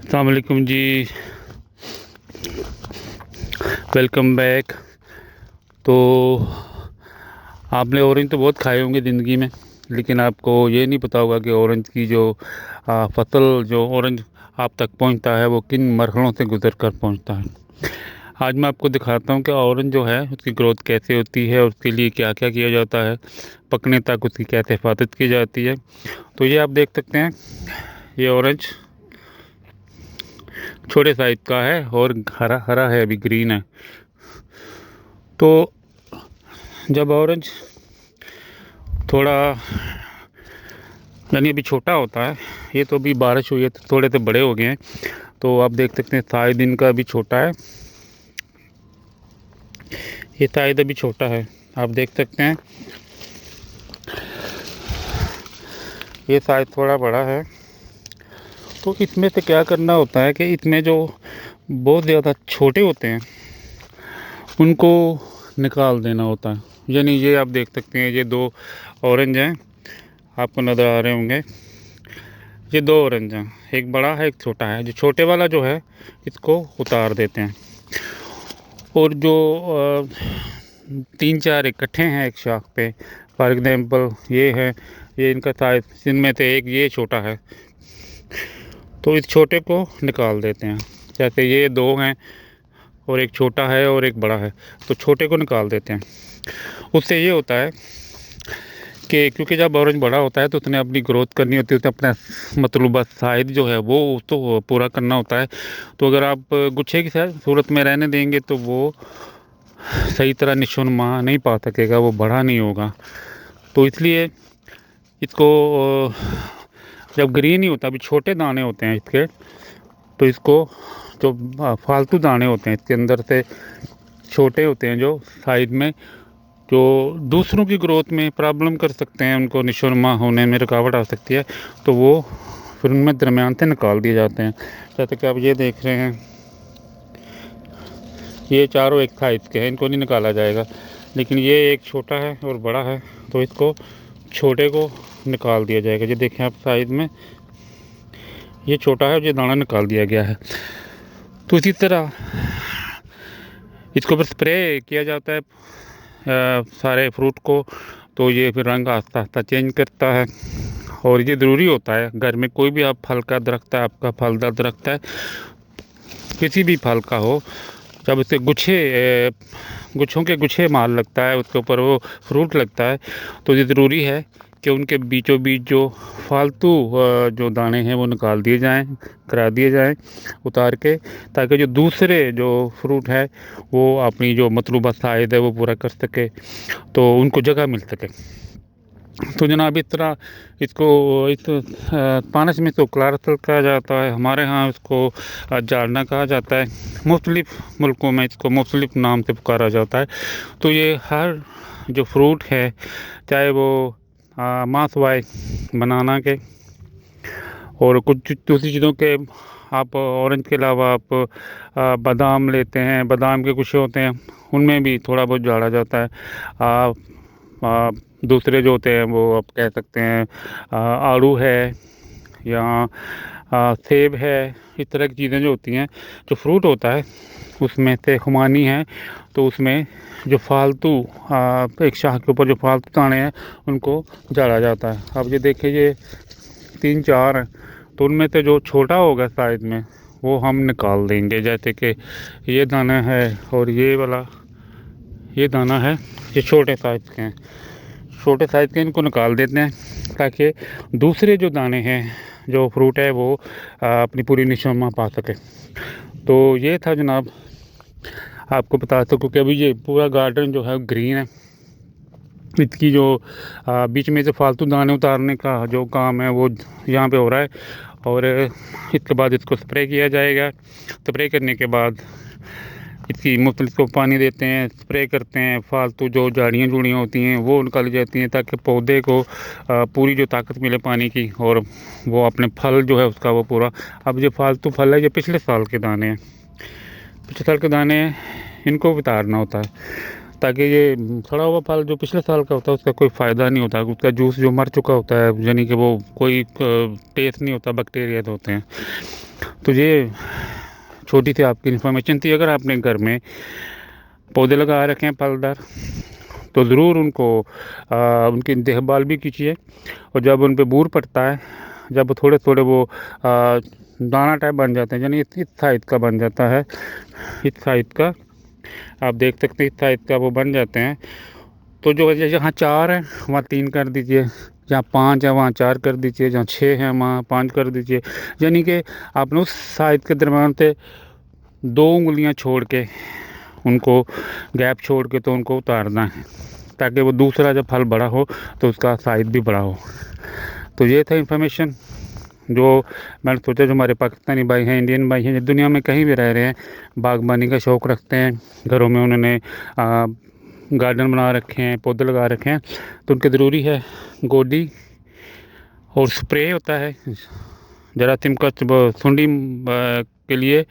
अस्सलाम वालेकुम जी। Welcome back. तो आपने ऑरेंज तो बहुत खाए होंगे ज़िंदगी में, लेकिन आपको ये नहीं पता होगा कि ऑरेंज की जो फसल, जो ऑरेंज आप तक पहुंचता है, वो किन मरहलों से गुजर कर पहुंचता है। आज मैं आपको दिखाता हूं कि ऑरेंज जो है उसकी ग्रोथ कैसे होती है और उसके लिए क्या क्या किया जाता है, पकने तक उसकी कैसे हिफाजत की जाती है। तो ये आप देख सकते हैं, ये ऑरेंज छोटे साइज का है और हरा हरा है, अभी ग्रीन है। तो जब ऑरेंज थोड़ा यानी अभी छोटा होता है, ये तो अभी बारिश हुई है तो थोड़े से बड़े हो गए हैं। तो आप देख सकते हैं शायद इनका अभी छोटा है, ये शायद अभी छोटा है। आप देख सकते हैं ये शायद थोड़ा बड़ा है। तो इसमें से क्या करना होता है कि इसमें जो बहुत ज़्यादा छोटे होते हैं उनको निकाल देना होता है। यानी ये आप देख सकते हैं, ये दो ऑरेंज हैं, आपको नज़र आ रहे होंगे। ये दो ऑरेंज हैं, एक बड़ा है एक छोटा है। जो छोटे वाला जो है इसको उतार देते हैं, और जो तीन चार इकट्ठे हैं एक शाख पे, फॉर एग्जांपल ये है, ये इनका साइज, इनमें से एक ये छोटा है तो इस छोटे को निकाल देते हैं। जैसे ये दो हैं और एक छोटा है और एक बड़ा है, तो छोटे को निकाल देते हैं। उससे ये होता है कि क्योंकि जब ऑरेंज बड़ा होता है तो उसने अपनी ग्रोथ करनी होती है, उसने अपना मतलूबा साइज जो है वो तो पूरा करना होता है। तो अगर आप गुच्छे की सूरत में रहने देंगे तो वो सही तरह निशोनुमा नहीं पा सकेगा, वो बड़ा नहीं होगा। तो इसलिए इसको जब ग्रीन ही होता है, अभी छोटे दाने होते हैं इसके, तो इसको जो फालतू दाने होते हैं इसके अंदर से छोटे होते हैं, जो साइड में, जो दूसरों की ग्रोथ में प्रॉब्लम कर सकते हैं, उनको निशोनुमा होने में रुकावट आ सकती है, तो वो फिर उनमें दरमियान से निकाल दिए जाते हैं। जैसे कि आप ये देख रहे हैं, ये चारों एक साइज के हैं, इनको नहीं निकाला जाएगा। लेकिन ये एक छोटा है और बड़ा है, तो इसको छोटे को निकाल दिया जाएगा। ये देखें आप साइज में, ये छोटा है और ये दाना निकाल दिया गया है। तो इसी तरह इसको फिर स्प्रे किया जाता है सारे फ्रूट को, तो ये फिर रंग आस्ता आस्ता चेंज करता है। और ये ज़रूरी होता है, घर में कोई भी आप फल का दरख्त है, आपका फलदार दरख्त है, किसी भी फल का हो, जब उसके गुच्छों के गुच्छे माल लगता है, उसके ऊपर वो फ्रूट लगता है, तो ये ज़रूरी है कि उनके बीचों बीच जो फालतू जो दाने हैं वो निकाल दिए जाएं, करा दिए जाएं उतार के, ताकि जो दूसरे जो फ्रूट है वो अपनी जो मतलूबा साइज़ है वो पूरा कर सके, तो उनको जगह मिल सके। तो जनाब इस तरह इसको इस पानस में तो क्लारसल कहा जाता है, हमारे यहाँ इसको जारना कहा जाता है, मुख्तलिफ़ मुल्कों में इसको मुख्तलिफ़ नाम से पुकारा जाता है। तो ये हर जो फ्रूट है, चाहे वो मासवाई बनाना के और कुछ दूसरी चीज़ों के, आप ऑरेंज के अलावा आप बादाम लेते हैं, बादाम के गुच्छे होते हैं, उनमें भी थोड़ा बहुत झाड़ा जाता है। दूसरे जो होते हैं वो आप कह सकते हैं आड़ू है या सेब है, इस तरह की चीज़ें जो होती हैं, जो फ्रूट होता है उसमें से खुमानी है, तो उसमें जो फालतू एक शाख के ऊपर जो फालतू दाने हैं उनको झाड़ा जाता है। अब ये देखिए, ये तीन चार हैं, तो उनमें से जो छोटा होगा साइज में वो हम निकाल देंगे। जैसे कि ये दाना है और ये वाला ये दाना है, ये छोटे साइज़ के हैं, छोटे साइज़ के इनको निकाल देते हैं, ताकि दूसरे जो दाने हैं, जो फ्रूट है, वो अपनी पूरी निशोनुमा पा सके। तो ये था जनाब, आपको बता सकूँ कि अभी ये पूरा गार्डन जो है ग्रीन है। इसकी जो बीच में से फालतू दाने उतारने का जो काम है वो यहाँ पे हो रहा है, और इसके बाद इसको स्प्रे किया जाएगा। स्प्रे करने के बाद इसकी मुख्तलिफ को पानी देते हैं, स्प्रे करते हैं, फालतू जो झाड़ियाँ झूड़ियाँ होती हैं वो निकाली जाती हैं, ताकि पौधे को पूरी जो ताकत मिले पानी की, और वो अपने फल जो है उसका वो पूरा। अब ये फालतू फल है, ये पिछले साल के दाने हैं, पिछले साल के दाने हैं, इनको उतारना होता है, ताकि ये सड़ा हुआ फल जो पिछले साल का होता है उसका कोई फ़ायदा नहीं होता, उसका जूस जो मर चुका होता है, यानी कि वो कोई टेस्ट नहीं होता, बैक्टीरिया होते हैं। तो ये छोटी सी आपकी इन्फॉर्मेशन थी। अगर आपने घर में पौधे लगा रखे हैं फलदार, तो ज़रूर उनको उनकी देखभाल भी कीजिए। और जब उन पे बूर पड़ता है, जब थोड़े थोड़े वो दाना टाइप बन जाते हैं, यानी इस साइज़ का बन जाता है, इस साइज़ का आप देख सकते हैं, इस साइज़ का वो बन जाते हैं, तो जो जहाँ 4 है वहाँ 3 कर दीजिए, जहाँ 5 है वहाँ 4 कर दीजिए, जहाँ 6 है वहाँ 5 कर दीजिए। यानी कि आपने उस साइज़ के दरम्यान से 2 उंगलियाँ छोड़ के, उनको गैप छोड़ के तो उनको उतारना है, ताकि वो दूसरा जब फल बड़ा हो तो उसका साइज़ भी बड़ा हो। तो ये था इन्फॉर्मेशन जो मैंने सोचा, जो हमारे पाकिस्तानी भाई हैं, इंडियन भाई हैं, दुनिया में कहीं भी रह रहे हैं, बागबानी का शौक़ रखते हैं, घरों में उन्होंने गार्डन बना रखे हैं, पौधे लगा रखे हैं, तो उनके ज़रूरी है गोडी और स्प्रे होता है जरासीम का सुंडी के लिए,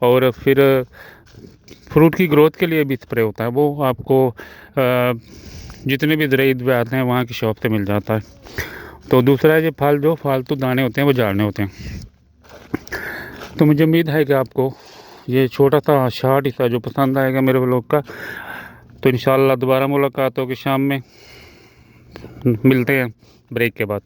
और फिर फ्रूट की ग्रोथ के लिए भी स्प्रे होता है। वो आपको जितने भी ज़रूरी अद्वियात हैं वहाँ की शॉप से मिल जाता है। तो दूसरा ये फल जो फालतू दाने होते हैं वो झाड़ने होते हैं। तो मुझे उम्मीद है कि आपको ये छोटा सा शॉर्ट हिस्सा जो पसंद आएगा मेरे व्लॉग का। तो इंशाल्लाह दोबारा मुलाकात होगी शाम में, मिलते हैं ब्रेक के बाद।